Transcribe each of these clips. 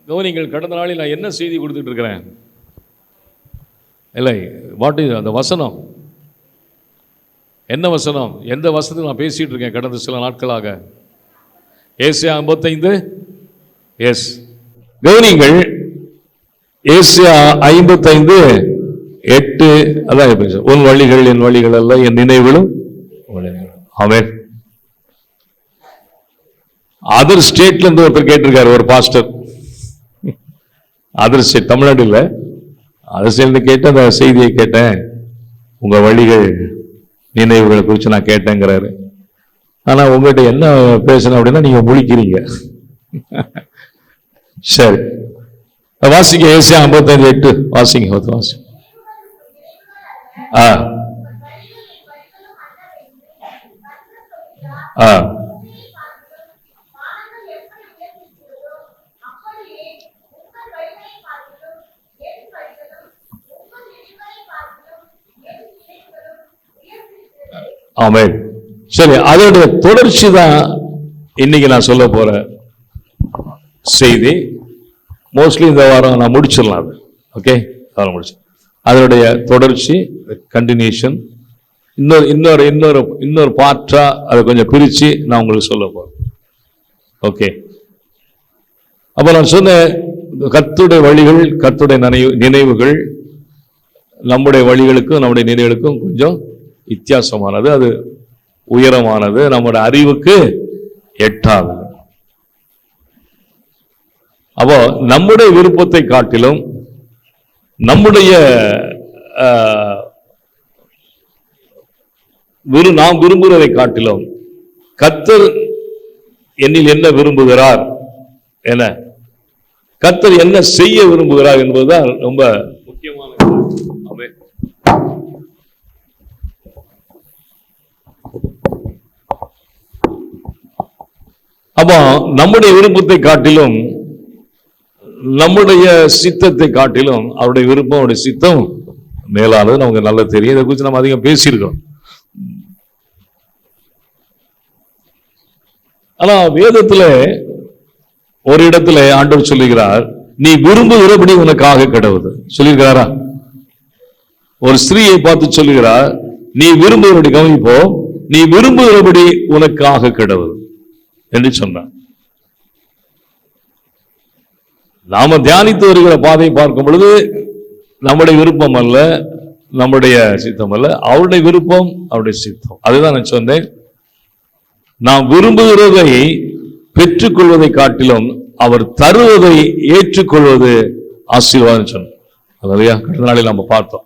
கவனிங்கள், கடந்த நாளில் நான் என்ன செய்தி கொடுத்துட்டு இருக்கிறேன் இல்லை, வாட் இஸ் அந்த வசனம், என்ன வசனம், எந்த வசனத்தை நான் பேசிகிட்டு இருக்கேன் கடந்த சில நாட்களாக? ஏசியா 55. எஸ், கவனிங்கள், ஏசியா 55:8. அதான் உன் வழிகள் என் வழிகள் அல்ல, என் நினைவுகளும். ஆமென். அதர் ஸ்டேட்ல இருந்து ஒருத்தர் கேட்டிருக்காரு, ஒரு பாஸ்டர், அதர் ஸ்டேட், தமிழ்நாடு இல்லை, அதர் ஸ்டேட்ல கேட்டு அந்த செய்தியை கேட்டேன், உங்க வழிகள் நினைவுகளை குறித்து நான் கேட்டேங்கிறாரு. ஆனா உங்ககிட்ட என்ன பேசணும் அப்படின்னா நீங்க முழிக்கிறீங்க. சரி, வாசிங்க, ஏசியா 55:8 வாசிங்க. வாசிங்க. ஆமென். சரி, அதோட தொடர்ச்சி தான் இன்னைக்கு நான் சொல்ல போற செய்தி. மோஸ்ட்லி இந்த வாரம் நான் முடிச்சிடலாம் அது. ஓகே, முடிச்சு அதனுடைய தொடர்ச்சி, கண்டினியூஷன், இன்னொரு பார்ட்டா அதை கொஞ்சம் பிரிச்சு நான் உங்களுக்கு சொல்ல போறேன். ஓகே, அப்ப நான் சொன்ன கர்த்தருடைய வழிகள், கர்த்தருடைய நினைவுகள் நம்முடைய வழிகளுக்கும் நம்முடைய நினைவுகளுக்கும் கொஞ்சம் வித்தியாசமானது, அது உயரமானது, நம்முடைய அறிவுக்கு எட்டாது. அப்போ நம்முடைய விருப்பத்தை காட்டிலும், நம்முடைய நாம் விரும்புவதை காட்டிலும் கர்த்தர் என்னில் என்ன விரும்புகிறார், என்ன கர்த்தர் என்ன செய்ய விரும்புகிறார் என்பதுதான் ரொம்ப முக்கியமானது. அப்போ நம்முடைய விருப்பத்தை காட்டிலும், நம்முடைய சித்தத்தை காட்டிலும் அவருடைய விருப்பம், அவருடைய சித்தம் மேலானது நமக்கு நல்லா தெரியும். இதை குறித்து நம்ம அதிகம் பேசியிருக்கோம். ஆனா வேதத்துல ஒரு இடத்துல ஆண்டவர் சொல்லுகிறார், நீ விரும்புகிறபடி உனக்காக கிடவுது. சொல்லியிருக்கிறாரா? ஒரு ஸ்திரீயை பார்த்து சொல்லுகிறார், நீ விரும்புகிறபடி, கவனிப்போ, நீ விரும்புகிறபடி உனக்காக கிடவுது என்று சொன்னார். நாம தியானித்து வருகிற பாதையை பார்க்கும் பொழுது நம்முடைய விருப்பம் அல்ல, நம்முடைய சித்தம் அல்ல, அவருடைய விருப்பம், அவருடைய சித்தம். அதுதான் நான் சொன்னேன். நாம் விரும்புகிறதை பெற்றுக்கொள்வதை காட்டிலும் அவர் தருவதை ஏற்றுக்கொள்வது ஆசீர்வாதம் சொன்னார். அதையா கடந்த நாளில் நம்ம பார்த்தோம்.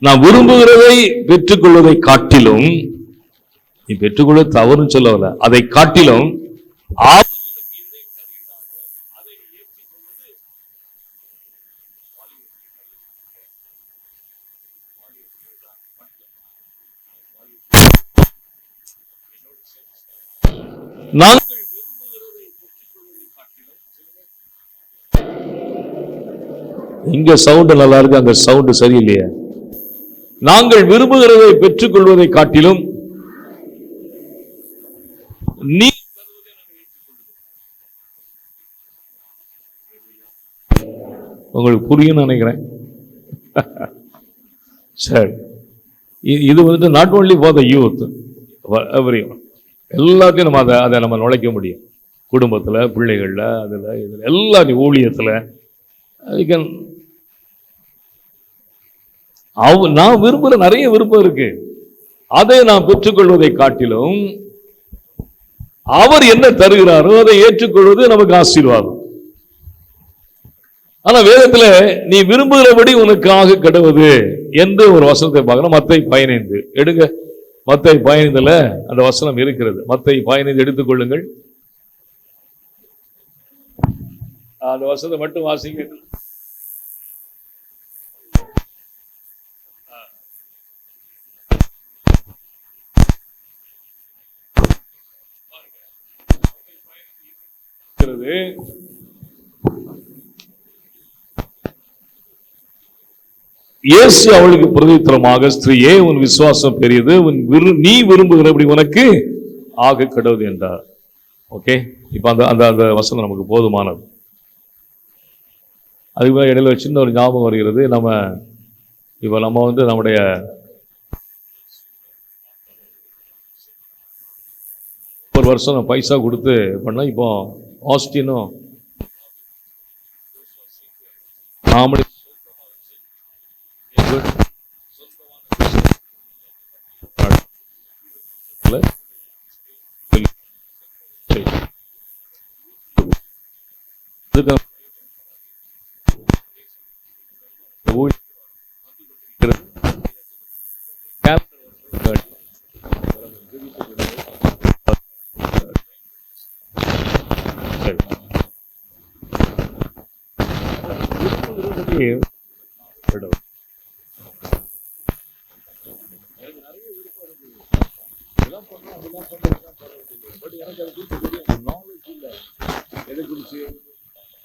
நாம் விரும்புகிறதை பெற்றுக்கொள்வதை காட்டிலும், நீ பெற்றுக்கொள்வது தவறுன்னு சொல்லவில்லை, அதை காட்டிலும் இங்க சவுண்ட் நல்லா இருக்கு, அங்க சவுண்ட் சரியில்லையே. நாங்கள் விரும்புகிறதை பெற்றுக்கொள்வதை காட்டிலும் நீ உங்களுக்கு புரியும் நினைக்கிறேன். சரி, இது வந்துட்டு not only for the youth, எல்லாத்தையும் நம்ம அதை நம்ம நுழைக்க முடியும். குடும்பத்தில், பிள்ளைகளில், அதில் இதில் எல்லாத்தையும், ஊழியத்தில். நான் விரும்புகிற நிறைய விருப்பம் இருக்கு. அதை நான் பெற்றுக்கொள்வதை காட்டிலும் அவர் என்ன தருகிறாரோ அதை ஏற்றுக்கொள்வது நமக்கு ஆசீர்வாதம். ஆனா வேதத்துல நீ விரும்புகிறபடி உனக்காக கிடவது என்று ஒரு வசனத்தை பார்க்கணும். மத்தேயு 15 எடுங்க. மத்தேயு 15 அந்த வசனம் இருக்கிறது. மத்தேயு 15 எடுத்துக்கொள்ளுங்கள். அந்த வசனத்தை மட்டும் வாசிங்க. இயேசு அவளுக்கு பிரதித்திரமாக, ஸ்திரீயே, உன் விசுவாசம் பெரியது, நீ விரும்புகிறபடி உனக்கு ஆக கடவுது என்றார். ஓகே, இப்ப அந்த அந்த வசனம் நமக்கு போதுமானது. அதுக்கு இடையில சின்ன ஒரு ஞாபகம் வருகிறது. இப்போ நம்ம நம்முடைய ஒரு வருஷம் பைசா கொடுத்து பண்ணோம். இப்போ ஆஸ்டினும் நாமளே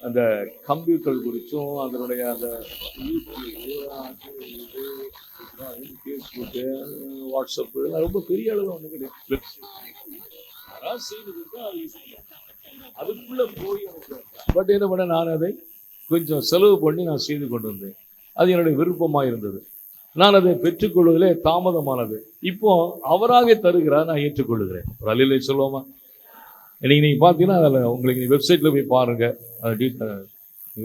அந்த கம்ப்யூட்டர் குறிச்சும் அதனுடைய அந்த ஃபேஸ்புக்கு, வாட்ஸ்அப்பு இதெல்லாம் ரொம்ப பெரிய அளவில் ஒன்று கிடையாது. அதுக்குள்ள போய் பட் என்ன பண்ண, நான் அதை கொஞ்சம் செலவு பண்ணி நான் செய்து கொண்டு வந்தேன். அது என்னுடைய விருப்பமாக இருந்தது. நான் அதை பெற்றுக்கொள்வதிலே தாமதமானது. இப்போ அவராக தருகிறார், நான் ஏற்றுக்கொள்ளுகிறேன். ஒரு அல்லேலூயா சொல்லுவோமா? இன்னைக்கு நீங்கள் பார்த்தீங்கன்னா அதில் உங்களுக்கு வெப்சைட்டில் போய் பாருங்கள்.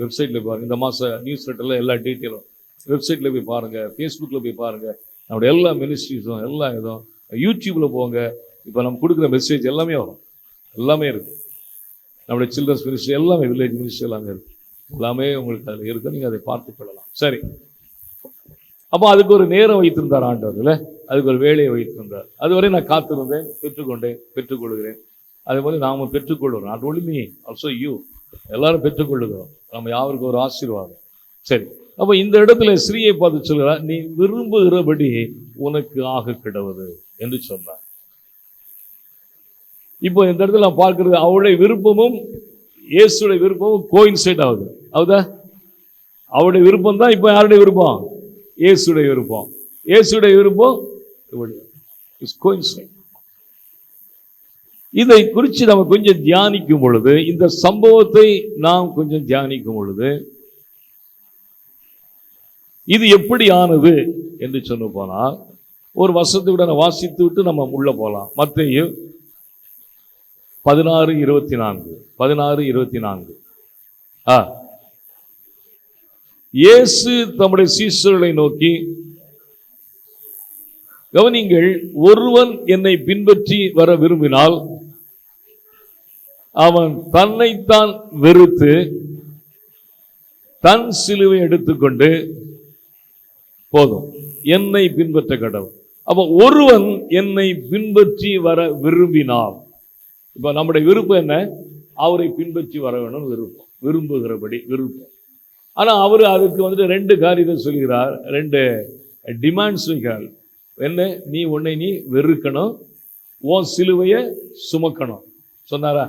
வெப்சைட்டில் பாருங்கள். இந்த மாதம் நியூஸ் லெட்டரில் எல்லா டீட்டெயிலும் வெப்சைட்டில் போய் பாருங்கள், ஃபேஸ்புக்கில் போய் பாருங்கள். நம்முடைய எல்லா மினிஸ்ட்ரிஸும் எல்லா இதுவும் யூடியூப்பில் போங்க. இப்போ நம்ம கொடுக்குற மெசேஜ் எல்லாமே வரும், எல்லாமே இருக்குது. நம்முடைய சில்ட்ரன்ஸ் மினிஸ்ட்ரி எல்லாமே, வில்லேஜ் மினிஸ்ட்ரி எல்லாமே இருக்குது. எல்லாமே உங்களுக்கு அதில் இருக்குது, நீங்கள் அதை பார்த்து கொள்ளலாம். சரி, அப்போ அதுக்கு ஒரு நேரம் வைத்திருந்தார் ஆண்டவர், இல்லை? அதுக்கு ஒரு வேலையை வைத்திருந்தார். அதுவரை நான் காத்திருந்தேன், பெற்றுக்கொள்கிறேன். அதே போல நாம் பெற்றுக்கொள்கிறோம். Not only me, also you. எல்லாரும் பெற்றுக்கொள்ளுகிறோம். நம்ம யாருக்கு ஒரு ஆசீர்வாதம். சரி, அப்போ இந்த இடத்துல ஸ்ரீயை பார்த்து சொல்கிறார், நீ விரும்புகிறபடி உனக்கு ஆக கிடவது என்று சொன்னார். இப்போ இந்த இடத்துல நான் பார்க்கிறது, அவளுடைய விருப்பமும் இயேசுடைய விருப்பமும் கோயின்சைட் ஆகுது. ஆகுதா? அவருடைய விருப்பம் தான் இப்போ யாருடைய விருப்பம்? இயேசுடைய விருப்பம். இயேசுடைய விருப்பம் கோயின்சைட். இதை குறித்து நம்ம கொஞ்சம் தியானிக்கும் பொழுது, இந்த சம்பவத்தை நாம் கொஞ்சம் தியானிக்கும் பொழுது, இது எப்படி ஆனது என்று சொன்ன போனால், ஒரு வசனத்தை விட வாசித்து விட்டு நம்ம உள்ள போகலாம். மத்தேயு 16:24. இயேசு தம்முடைய சீஷர்களை நோக்கி, கவனிங்கள், ஒருவன் என்னை பின்பற்றி வர விரும்பினால் அவன் தன்னைத்தான் வெறுத்து தன் சிலுவை எடுத்துக்கொண்டு போதும் என்னை பின்பற்ற கடவுள். அப்ப ஒருவன் என்னை பின்பற்றி வர விரும்பினால், இப்ப நம்முடைய விருப்பம் என்ன? அவரை பின்பற்றி வர வேணும் விருப்பம், விரும்புகிறபடி விருப்பம். ஆனா அவரு அதுக்கு ரெண்டு காரியத்தை சொல்கிறார், ரெண்டு டிமாண்ட்ஸ் வைக்கிறார். என்ன? உன்னை நீ வெறுக்கணும், உன் சிலுவையை சுமக்கணும் சொன்னாரா?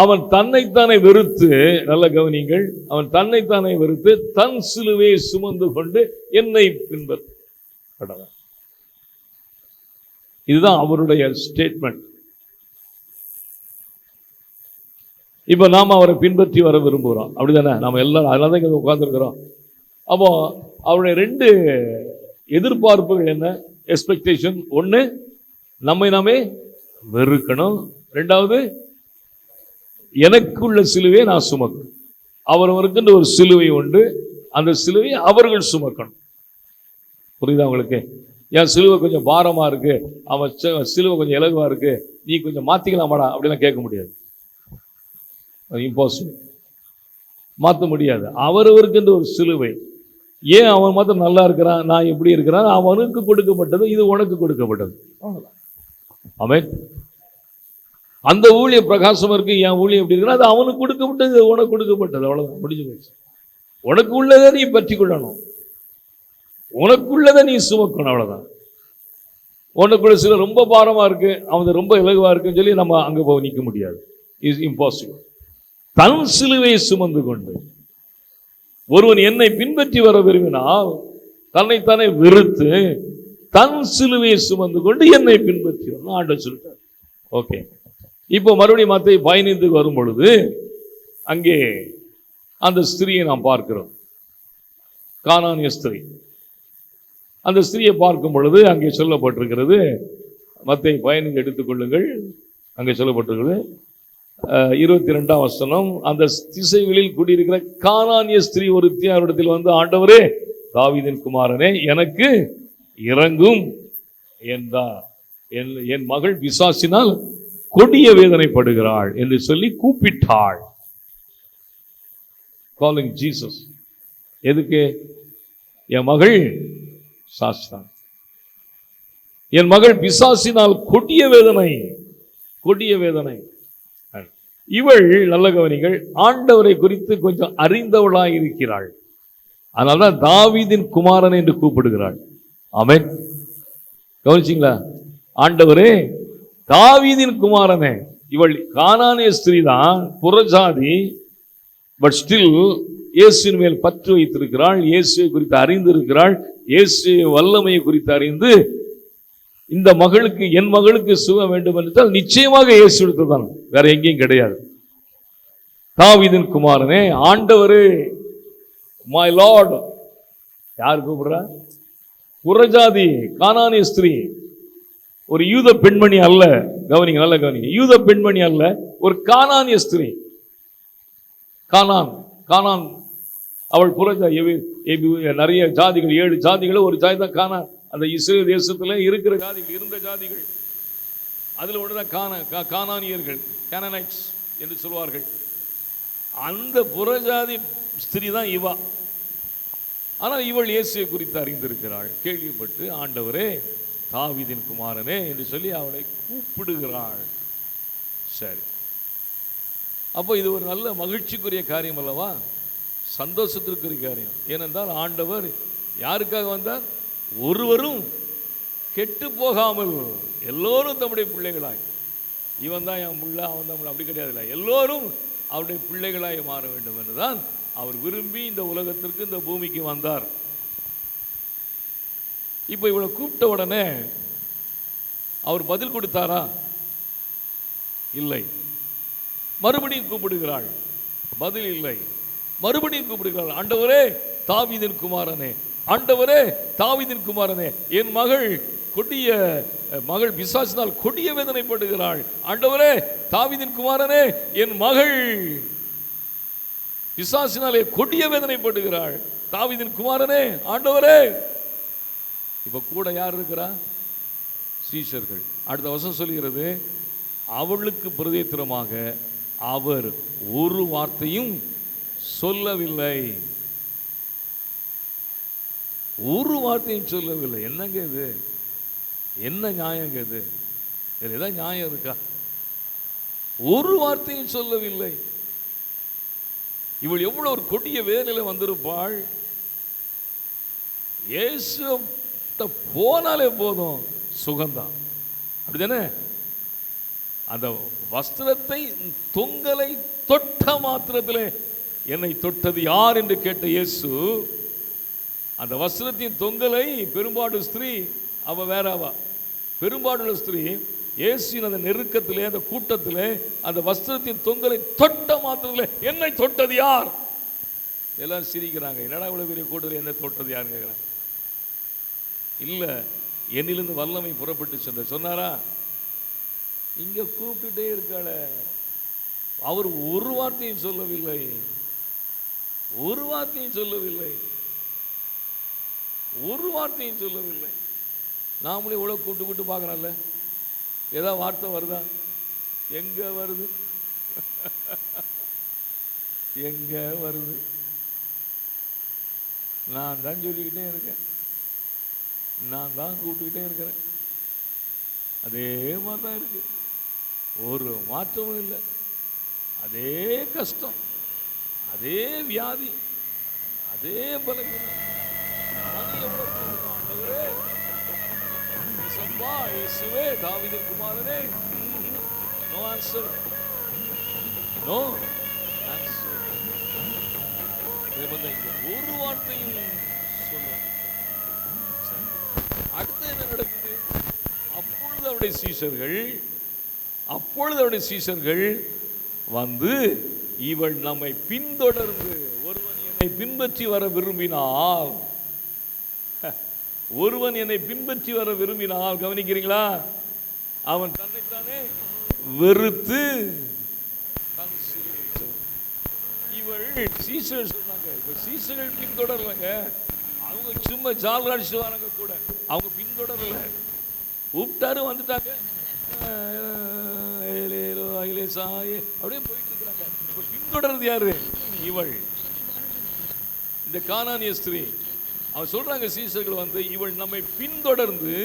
அவன் தன்னைத்தானே வெறுத்து, நல்ல கவனிங்கள், அவன் தன்னைத்தானே வெறுத்து தன் சிலுவையை சுமந்து கொண்டு என்னை பின்பற்ற. இதுதான் அவருடைய ஸ்டேட்மெண்ட். இப்ப நாம அவரை பின்பற்றி வர விரும்புகிறோம், அப்படிதானே? நாம எல்லாரும் அதனால தான் இங்க உட்கார்ந்துருக்கிறோம். அப்போ அவருடைய ரெண்டு எதிர்பார்ப்புகள் என்ன? எக்ஸ்பெக்டேஷன். ஒன்று, நம்மை நாமே வெறுக்கணும். ரெண்டாவது, எனக்குள்ள சிலுவையை நான் சுமக்கணும். அவரவருக்கு ஒரு சிலுவை உண்டு, அந்த சிலுவையை அவர்கள் சுமக்கணும். புரியுதா உங்களுக்கு? என் சிலுவை கொஞ்சம் பாரமா இருக்கு, அவன் சிலுவை கொஞ்சம் இலகுவா இருக்கு, நீ கொஞ்சம் மாத்திக்கலாமாடா அப்படிலாம் கேட்க முடியாது. இம்பாசிபிள், மாற்ற முடியாது. அவரவருக்கு ஒரு சிலுவை. ஏன் அவன் மாத்திரம் நல்லா இருக்கிறான், நான் எப்படி இருக்கிறான்? அவனுக்கு கொடுக்கப்பட்டது, இது உனக்கு கொடுக்கப்பட்டது. ஆமென். அந்த ஊழிய பிரகாசம் இருக்கு, என் ஊழியம் எப்படி இருக்கிறா, அது அவனுக்கு கொடுக்கப்பட்டது, உனக்கு கொடுக்கப்பட்டது. அவ்வளவுதான், முடிஞ்சு போச்சு. உனக்கு உள்ளதை நீ பற்றி கொள்ளணும், உனக்குள்ளதை நீ சுமக்கணும், அவ்வளவுதான். உனக்குள்ள சில ரொம்ப பாரமா இருக்கு, அவன் ரொம்ப இலகுவா இருக்குன்னு சொல்லி நம்ம அங்க போய் நிற்க முடியாது. Is impossible. தன் சிலுவையை சுமந்து கொண்டு ஒருவன் என்னை பின்பற்றி வர விரும்பினால் தன்னைத்தானே வெறுத்து தன் சிலுவையை சுமந்து கொண்டு என்னை பின்பற்றி ஆண்டவர் சொல்லிட்டார். ஓகே, இப்போ மறுபடியும் மத்தேயு 15 வரும் பொழுது அங்கே அந்த ஸ்திரியை நாம் பார்க்கிறோம், கானானிய ஸ்திரீ. அந்த ஸ்திரியை பார்க்கும் பொழுது அங்கே சொல்லப்பட்டிருக்கிறது, மத்தேயு 15 எடுத்துக்கொள்ளுங்கள், அங்கே சொல்லப்பட்டிருக்கிறது 22ஆம் வசனம். அந்த திசைகளில் குடியிருக்கிற கானானிய ஸ்திரீ ஒருத்தி அவரிடத்தில் வந்து, ஆண்டவரே, தாவீதின் குமாரனே, எனக்கு இறங்கும் என்றார். என் மகள் பிசாசினால் கொடிய வேதனைப்படுகிறாள் என்று சொல்லி கூப்பிட்டாள். Calling Jesus. எதுக்கு? என் மகள் சாஸ்தான், என் மகள் பிசாசினால் கொடிய வேதனை, கொடிய வேதனை. இவள் நல்ல கவனிகள், ஆண்டவரை குறித்து கொஞ்சம் அறிந்தவளாய் இருக்கிறாள். அதனால்தான் தாவீதின் குமாரன் என்று கூப்பிடுகிறாள். ஆமென். கவனிச்சிங்களா? ஆண்டவரே, தாவீதின் குமாரனே. இவள் கானானிய ஸ்திரீ தான், புறஜாதி. பட் ஸ்டில் இயேசுவின் மேல் பற்று வைத்திருக்கிறாள், இயேசுவை குறித்து அறிந்திருக்கிறாள், இயேசு வல்லமையை குறித்து அறிந்து, இந்த மகளுக்கு, என் மகளுக்கு சுகம் வேண்டும் என்றால் நிச்சயமாக இயேசு எடுத்துதான், வேற எங்கேயும் கிடையாது. தாவீதின் குமாரனே, ஆண்டவரே, மை லார்ட். யார் கூப்பிடுறா? புறஜாதி கானானிய ஸ்திரீ, ஒரு யூத பெண்மணி அல்ல. கவனிங்க, நல்ல கவனிங்க. யூத பெண்மணி அல்ல, ஒரு கானானிய ஸ்திரீ. கானான், கானான் அவள் புறஜாதி. நிறைய ஜாதிகள், 7 ஜாதிகள், ஒரு ஜாதி தான் கானான். அந்த இஸ்ரேல் தேசத்துல இருக்கிற ஜாதிகள், இருந்த ஜாதிகள், அதுல ஒன்றுதான் கானானியர்கள், கானானைட்ஸ் என்று சொல்வார்கள். அந்த புறஜாதி ஸ்திரீ தான் இவா. ஆனால் இவள் இயேசுவை குறித்து அறிந்திருக்கிறாள், கேள்விப்பட்டு, ஆண்டவரே, தாவீதின் குமாரனே என்று சொல்லி அவளை கூப்பிடுகிறாள். சரி, அப்போ இது ஒரு நல்ல மகிழ்ச்சிக்குரிய காரியம் அல்லவா? சந்தோஷத்திற்குரிய காரியம். ஏனென்றால் ஆண்டவர் யாருக்காக வந்தார்? ஒருவரும் கெட்டு போகாமல், எல்லோரும் தம்முடைய பிள்ளைகளாய். இவன் தான் என் பிள்ளை, அவன் தான், அப்படி கிடையாது. எல்லோரும் அவருடைய பிள்ளைகளாய் மாற வேண்டும் என்றுதான் அவர் விரும்பி இந்த உலகத்திற்கு, இந்த பூமிக்கு வந்தார். இப்போ இவளை கூப்பிட்ட உடனே அவர் பதில் கொடுத்தாரா? இல்லை. மறுபடியும் கூப்பிடுகிறாள், பதில் இல்லை. மறுபடியும் கூப்பிடுகிறாள், ஆண்டவரே, தாவீதின் குமாரனே, ஆண்டவரே, தாவீதின் குமாரனே, என் மகள் பிசாசினால் கொடிய வேதனைப்படுகிறாள். ஆண்டவரே, தாவீதின் குமாரனே, என் மகள் பிசாசினாலே கொடிய வேதனைப்படுகிறாள். தாவீதின் குமாரனே, ஆண்டவரே. இப்ப கூட யார் இருக்கிறா? சீஷர்கள். அடுத்த வசனம் சொல்கிறது, அவளுக்கு பிரதித்திரமாக அவர் ஒரு வார்த்தையும் சொல்லவில்லை. ஒரு வார்த்தையும் சொல்லவில்லை. என்னங்க இது? என்ன நியாயங்க இது? ஏதாவது நியாயம் இருக்கா? ஒரு வார்த்தையும் சொல்லவில்லை. இவள் எவ்வளவு ஒரு கொடிய வேதனையில வந்திருப்பாள். இயேசு போனாலே போதும், சுகந்தான். அப்படிதானே? அந்த வஸ்திரத்தை, தொங்கலை தொட்ட மாத்திரத்திலே, என்னை தொட்டது யார் என்று கேட்ட இயேசு, அந்த வஸ்திரத்தின் தொங்கலை, பெரும்பாடு ஸ்திரீ, அவ வேறவா, பெரும்பாடுள்ள ஸ்திரீ, இயேசுவின் அந்த நெருக்கத்திலே, அந்த கூட்டத்திலே, அந்த வஸ்திரத்தின் தொங்கலை தொட்ட மாத்திரத்திலே, என்னை தொட்டது யார்? எல்லாரும் சிரிக்கிறாங்க. என்னடா இவ்வளவு பெரிய கூட்டத்தில் என்ன தொட்டது யாருன்னு கேட்கிறாங்க. இல்ல, என்னிலிருந்து வல்லமை புறப்பட்டு சென்ற சொன்னாரா? இங்க கூப்பிட்டுட்டே இருக்காள, அவர் ஒரு வார்த்தையும் சொல்லவில்லை, ஒரு வார்த்தையும் சொல்லவில்லை, ஒரு வார்த்தையும் சொல்லவில்லை. நாமளே இவ்வளவு கூப்பிட்டு பார்க்கறோம்ல, ஏதாவது வார்த்தை வருதா? எங்க வருது? எங்க வருது? நான் தான் சொல்லிக்கிட்டே இருக்கேன், நான் தான் கூப்பிட்டுக்கிட்டே இருக்கிறேன். அதே மாதிரி தான் இருக்கு, ஒரு மாற்றமும் இல்லை. அதே கஷ்டம், அதே வியாதி, அதே பலவீனம். இயேசுவே, தாவீதின் குமாரனே, நோ ஆன்சர், நோ ஆன்சர். ஒரு வார்த்தையும் சொல்ல. அடுத்து என்ன நடக்குது? அப்பொழுது அவருடைய சீஷர்கள் வந்து இவள் நம்மை பின்தொடர்ந்து, ஒருவன் என்னை பின்பற்றி வர விரும்பினால், ஒருவன் என்னை பின்பற்றி வர விரும்பினால், கவனிக்கிறீங்களா, அவன் தன்னைத்தானே வெறுத்து இவள் சீசர்கள் சொன்னாங்க. சீசர்கள் பின்தொடரலங்க, அவங்க சும்மா ஜால் அடிச்சு வராங்க கூட, அவங்க பின்தொடரல. கூப்பிட்டாரு, வந்துட்டாங்க, அப்படியே போயிட்டு இருக்கிறாங்க. இப்ப பின்தொடர்றது யாரு? இவள், இந்த கானானிய ஸ்திரீ. அவன் சொல்றாங்க சீசர்கள் வந்து, இவள் நம்மை பின்தொடர்ந்து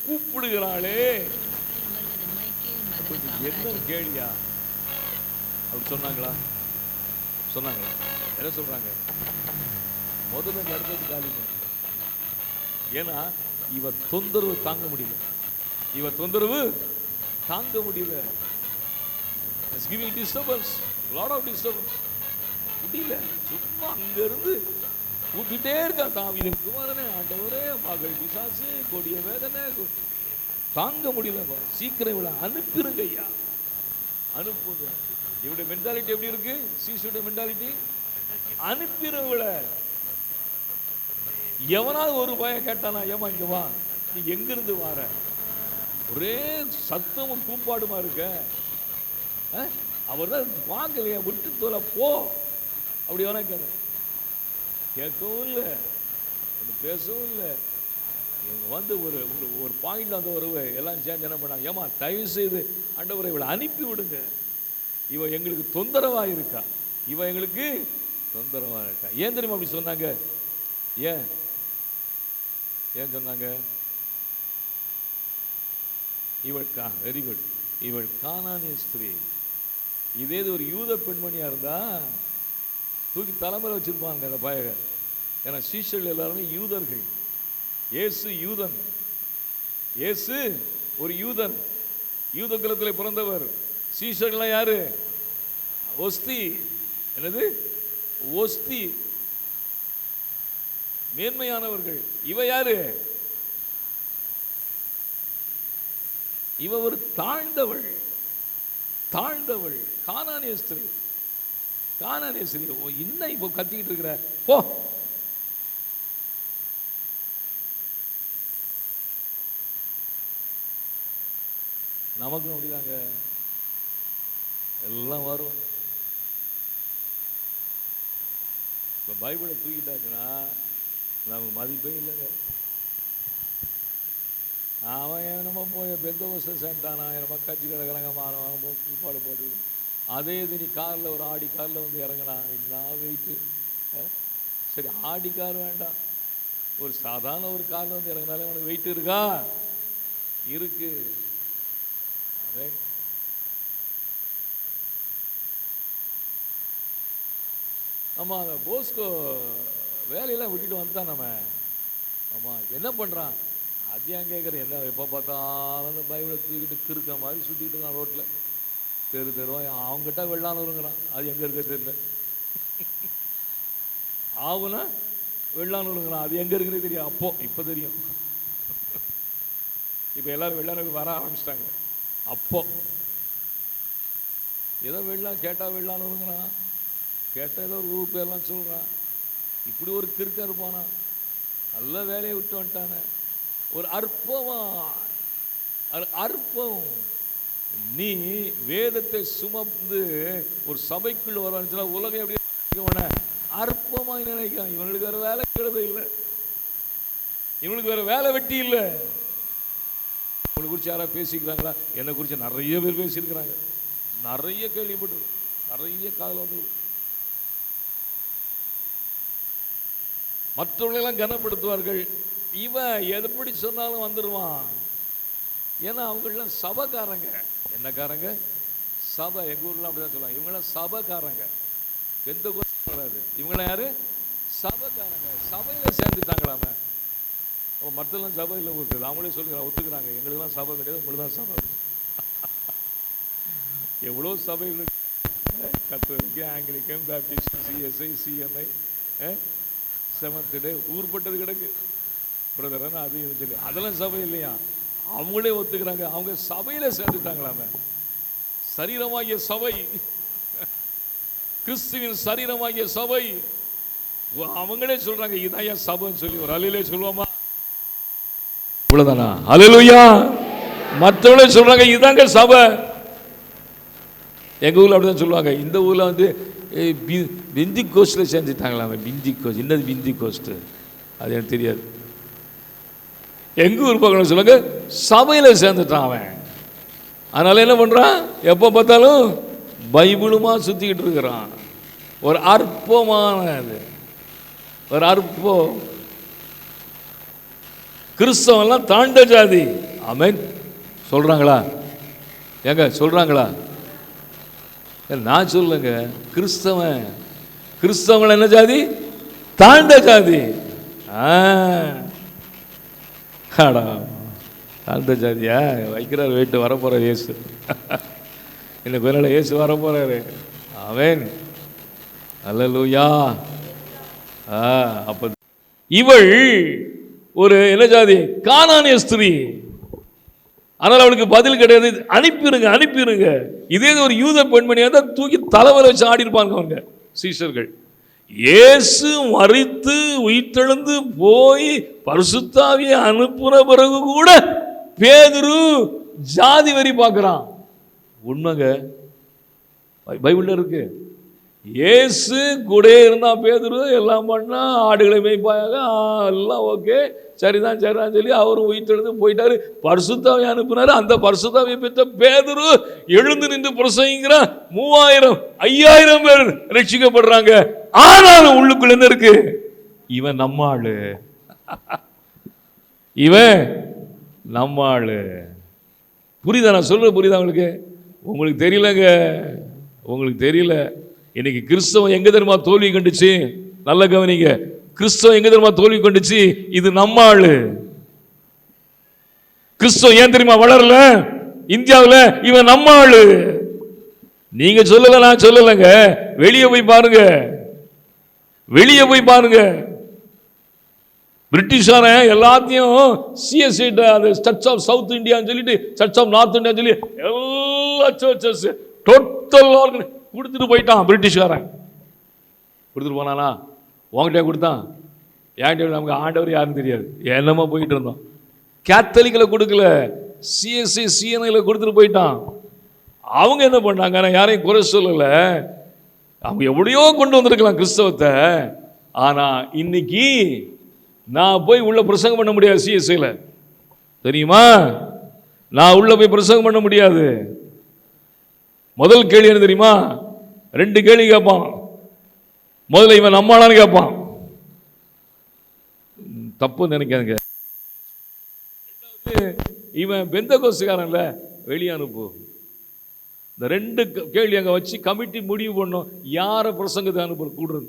கூப்பிடுகிறாளே. என்ன கேள்வியா? அப்படி சொன்னாங்களா? சொன்னாங்களா? என்ன சொல்றாங்க? முதல்ல நடந்தது காலி. ஏன்னா இவ தொந்தரவு தாங்க முடியல, இவ தொந்தரவு தாங்க முடியல. It's giving disturbance, lot of disturbance. முடியல. சும்மா அங்க இருந்து கூப்பிட்டே இருக்கா, தாவீதின் குமாரனே, ஆண்டவரே, மகள் பிசாசு, கொடிய வேதனை, தாங்க முடியல. சீக்கிரம் இவளை அனுப்பிருங்க ஐயா, அனுப்புங்க. இவருடைய மென்டாலிட்டி எப்படி இருக்கு? சீசுடைய மென்டாலிட்டி, அனுப்பிடுவள. எவனாவது ஒரு பையன் கேட்டானா, ஏமா இங்க வா, நீ எங்கிருந்து வார? ஒரே சத்தமும் கூப்பாடுமா இருக்க. அவர் தான் பார்க்கலையா, விட்டு தோல போ, அப்படி வேணா கேட்கவும் இல்லை, பேசவும் இல்லை. இவங்க வந்து ஒரு ஒரு பாயிண்ட் வந்து ஒரு எல்லாம் சேர்ந்து என்ன பண்ணாங்க, ஏமா தயவு செய்து ஆண்டவரை இவளை அனுப்பி விடுங்க, இவ எங்களுக்கு தொந்தரவா இருக்கா, இவ எங்களுக்கு தொந்தரவா இருக்கா. ஏன் தெரியுமா அப்படி சொன்னாங்க? ஏன் சொன்னாங்க? இவள் வெரி குட், இவள் கானானிய ஸ்திரீ. இதே ஒரு யூத பெண்மணியா இருந்தா தூக்கி தலைமையில் வச்சிருப்பாங்க அந்த பயக. ஏன்னா சீஷர்கள் எல்லாருமே யூதர்கள். இயேசு யூதன், இயேசு ஒரு யூதன், யூத குலத்தில் பிறந்தவர். சீஷர்கள்லாம் யாரு? ஒஸ்தி. என்னது? ஒஸ்தி, மேன்மையானவர்கள். இவ யாரு? இவ ஒரு தாழ்ந்தவள், தாழ்ந்தவள், கானானிய ஸ்திரீ. கானானிய ஸ்திரீ இன்னும் இப்போ கத்திக்கிட்டு இருக்கிற போ. நமக்கும் அப்படிதாங்க எல்லாம் வரும். இப்போ பைபிளை தூக்கிட்டாச்சுன்னா நமக்கு மதிப்பே இல்லைங்க. அவன் என்னமோ போய் பெந்தகோஸ்தே சென்ட்டானா, என்னமோ கட்சி கிடக்குறாங்க, மாணவன் கூப்பாடு போட்டு. அதே இது நீ காரில் ஒரு ஆடி காரில் வந்து இறங்கினா என்ன வெயிட்டு. சரி, ஆடி கார் வேண்டாம், ஒரு சாதாரண ஒரு காரில் வந்து இறங்கினாலே அவனுக்கு வெயிட் இருக்கா? இருக்கு. அதே ஆமாம், அந்த போஸ்கோ வேலையெல்லாம் விட்டுட்டு வந்துட்டான் நம்ம. ஆமாம், என்ன பண்ணுறான் அது ஏன் கேட்குறேன். என்ன எப்போ பார்த்தாலும் அந்த பைபிளை தூக்கிட்டு கிறுக்க மாதிரி சுற்றிக்கிட்டு இருக்கான் ரோட்டில், தெரு தெருவான். அவங்ககிட்ட வெள்ளானூருங்கிறான், அது எங்கே இருக்க தெரியல. ஆகுனா வெள்ளானூருங்கிறான், அது எங்கே இருக்குன்னு தெரியும். இப்போ தெரியும். இப்போ எல்லோரும் வெள்ளானூருக்கு வர ஆரம்பிச்சிட்டாங்க. அப்போ ஏதோ வெள்ளான் கேட்டால் வெள்ளானூருங்கிறான், கேட்டால் ஏதோ ஒரு ஊர் பேர்லாம் சொல்கிறான். இப்படி ஒரு கிறுக்க இருப்பானா? நல்ல வேலையை விட்டு வந்துட்டானே. ஒரு அற்பமா, அற்பம். நீ வேதத்தை சுமந்து ஒரு சபைக்குள்ள வர உலகம் எப்படி நினைக்க, அற்பமாக நினைக்க. இவனுக்கு வேற வேலை கிடையாது இல்லை, இவனுக்கு வேற வேலை வெட்டி இல்லை. உங்களை குறித்து யாராவது பேசிக்கிறாங்களா? என்னை குறித்து நிறைய பேர் பேசியிருக்கிறாங்க, நிறைய கேள்விப்பட்டு, நிறைய காதல் வந்து. மற்றவர்களெல்லாம் கனப்படுத்துவார்கள். இவன் எப்படி சொன்னாலும் வந்துடுவான். ஏன்னா அவங்களாம் சபைக்காரங்க. என்னக்காரங்க? சபை. எங்கள் ஊரில் அப்படி தான் சொல்லுவாங்க, இவங்களாம் சபைக்காரங்க. பெந்தகோஸ்தே வராது, இவங்களாம் யாரு? சபைக்காரங்க. சபையில் சேர்ந்துட்டாங்களாம. மற்றெல்லாம் சபையில் இருக்குது, அவங்களே சொல்லுறாங்க, ஒத்துக்கிறாங்க, எங்களுக்கெல்லாம் சபை கிடையாது, உங்களுக்கு தான் சபை. எவ்வளோ சபைகள், கத்தோலிக்க, Anglican, Baptist, CSI, CNI, seventh day, ஊர்பட்டது கிடக்கு பிரதரன், அது இது சொல்லி. அதெல்லாம் சபை இல்லையா? அவங்களே ஒத்துக்கிறாங்க, அவங்க சபையில் சேர்ந்துட்டாங்களாம. சரீரமாகிய சபை. கிறிஸ்துவின் சரீரமாகிய சபை. அவங்களே சொல்றாங்க இதான் சபைன்னு சொல்லி. ஒரு அல்லேலூயா சொல்லுவோமா? இவ்வளவுதானா? அல்லேலூயா. மற்றவங்களே சொல்றாங்க இதாங்க சபை. எங்க ஊர்ல அப்படிதான் சொல்லுவாங்க. இந்த ஊர்ல வந்து பிந்தி கோஸ்ட்ல சேர்ந்துட்டாங்களா? பிந்தி கோஸ்ட். என்னது பிந்தி கோஸ்ட்? அது எனக்கு தெரியாது. எங்க ஊர் பக்கம் சொல்லுங்க சபையில சேர்ந்துட்டான் அவன். அதனால என்ன பண்றான்? எப்ப பார்த்தாலும் பைபிளுமா சுத்திக்கிட்டு இருக்கிறான். ஒரு அற்பமானது, ஒரு அற்பம். கிறிஸ்தவெல்லாம் தாண்ட ஜாதி. ஆமென் சொல்றாங்களா? ஏங்க சொல்றாங்களா? நான் சொல்லுங்க. கிறிஸ்தவங்கள் என்ன ஜாதி? தாண்ட ஜாதி. தாண்ட ஜாதியா வைக்கிறார். வெயிட்டு வரப்போற இயேசு. இன்னும் கொஞ்ச நாள் இயேசு வரப்போறாரு. ஆமென் அல்லேலூயா. அப்ப இவள் ஒரு என்ன ஜாதி? கானானிய ஸ்திரீ. ஆனால் அவளுக்கு பதில் கிடையாது. அனுப்பிடுங்க அனுப்பிடுங்க. இதே ஒரு யூத பெண்மணியாக தான் தூக்கி தலைவரை வச்சு ஆடி இருப்பாங்க அவங்க சீஷர்கள். இயேசு மரித்து உயிர்த்தெழுந்து போய் பரிசுத்த ஆவியை அனுப்புன பிறகு கூட பேதுரு ஜாதி வரி பார்க்கிறான். உண்மைங்க, பைபிள்ல இருக்கு. இயேசு கூட இருந்தா பேதுரு எல்லாம் பண்ணா, ஆடுகளை மேய்ப்பாங்க, எல்லாம் ஓகே, சரிதான் சரிதான் சொல்லி அவரும் உயிர்த்தெழுந்து போயிட்டாரு. பரிசுத்த ஆவியை அனுப்பினாரு. அந்த பரிசுத்த ஆவியை பெற்ற பேதுரு எழுந்து நின்று பிரசங்கிக்கிறான். 3000 5000 பேர் ரட்சிக்கப்படுறாங்க. ஆனாலும் உள்ளுக்குள்ள என்ன இருக்கு? இவன் நம்மாளு, இவன் நம்மாளு. புரியுதா நான் சொல்ற? புரியுதா உங்களுக்கு? உங்களுக்கு தெரியலங்க, உங்களுக்கு தெரியல. இன்னைக்கு கிறிஸ்தவம் எங்க தெரியுமா தோல்வி கண்டுச்சு? நல்ல கவனிங்க. கிறிஸ்தவம் எங்க தெரியுமா தோல்வி கண்டுச்சு? இது நம்ம ஆளு. கிறிஸ்தவம் ஏன் தெரியுமா வளரல இந்தியாவில்? இவன் நம்ம ஆளு. நீங்க சொல்லல, நான் சொல்லலங்க. வெளியே போய் பாருங்க, வெளியே போய் பாருங்க. பிரிட்டிஷார எல்லாத்தையும் சிஎஸ்ஐ, சர்ச் ஆஃப் சவுத் இந்தியான்னு சொல்லிட்டு சர்ச் ஆஃப் நார்த் இந்தியா சொல்லி எல்லா சர்ச்சஸ் டோட்டல் கொடுத்துட்டு போயிட்டான். பிரிட்டிஷ்காரன் கொடுத்துட்டு போனானா? உங்ககிட்ட கொடுத்தான். ஏன்கிட்ட நமக்கு ஆண்டவர் யாருன்னு தெரியாது, என்னமா போயிட்டு இருந்தோம். கேத்தலிக்கில் கொடுக்கல, சிஎஸ்ஐ சிஎன்ஐல கொடுத்துட்டு போயிட்டான். அவங்க என்ன பண்ணாங்க? நான் யாரையும் குறை சொல்லலை, அவங்க எப்படியோ கொண்டு வந்திருக்கலாம் கிறிஸ்தவத்தை. ஆனா இன்னைக்கு நான் போய் உள்ள பிரசங்கம் பண்ண முடியாது. சிஎஸ்ஐல தெரியுமா? நான் உள்ள போய் பிரசங்கம் பண்ண முடியாது. முதல் கேள்வி என்ன தெரியுமா? 2 கேள்வி கேட்பான். முதல்ல இவன் நம்மளான்னு கேட்பான். தப்பு நினைக்காதுங்க. இவன் பெந்தகோஸ்துக்காரன்ல, வெளியே அனுப்பு. இந்த 2 கேள்வி அங்க வச்சு கமிட்டி முடிவு பண்ணும் யார பிரசங்கத்தை அனுப்புற கூடுறது.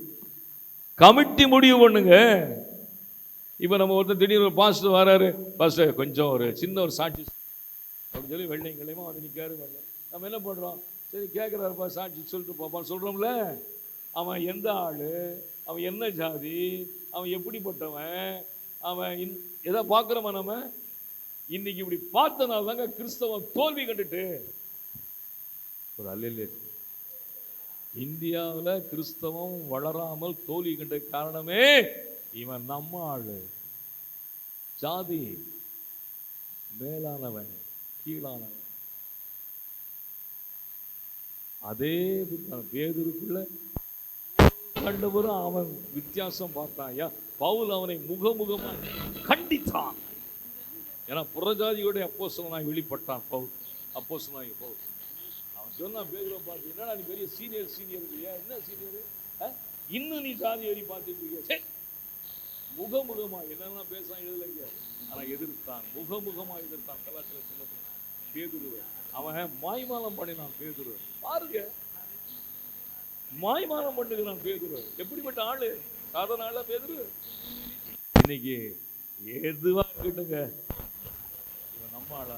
கமிட்டி முடிவு பண்ணுங்க. இப்ப நம்ம ஒருத்தர் திடீர்னு பாஸ்டர் வராரு, பாஸ்டர் கொஞ்சம் ஒரு சின்ன ஒரு சாட்சி அப்படின்னு சொல்லி வெள்ளைங்களையுமா வந்து நிற்காரு. நம்ம என்ன பண்றோம்? சரி கேட்குறாருப்பா, சாட்சி சொல்லிட்டு பாப்பான்னு சொல்கிறோம்ல. அவன் எந்த ஆள், அவன் என்ன ஜாதி, அவன் எப்படிப்பட்டவன், அவன் எதை பார்க்குறோமா நம்ம? இன்னைக்கு இப்படி பார்த்தனால தாங்க கிறிஸ்தவம் தோல்வி கண்டுட்டு ஒரு அல்ல. இந்தியாவில் கிறிஸ்தவம் வளராமல் தோல்வி கண்ட காரணமே இவன் நம்ம ஆளு. ஜாதி மேலானவன் கீழானவன். அதே பேதுருக்குள்ள கண்டவரும் அவன் வித்தியாசம் பார்த்தான். பவுல் அவனை முகமுகமா கண்டித்தான். ஏன்னா புறஜாதியோட அப்போஸ்தலனாய் வெளிப்பட்டான் பவுல். அப்போஸ்தலனாய் பவுல் அவன் சொன்னான் பேதுருவை பார்த்து, என்னடா நீ பெரிய சீனியர் இல்லையா? என்ன சீனியர்? இன்னும் நீ ஜாதி வரி பார்த்துட்டு இருக்கிய? முகமுகமா என்னென்ன பேசலாம் எழுதலைங்க. ஆனா எதிர்த்தான், முகமுகமா எதிர்த்தான். கலாச்சார பேதுருவை அவன் மாய்மாலம் பண்ணினான். பேதுரு பாருங்க, மாய்மாலம் பண்ணுகிறான். பேதுரு எப்படிப்பட்ட ஆளு? சாதாரண ஆளா பேதுரு? இன்னைக்கு எதுவா இருக்கட்டுங்க, இவன் நம்ம ஆளா?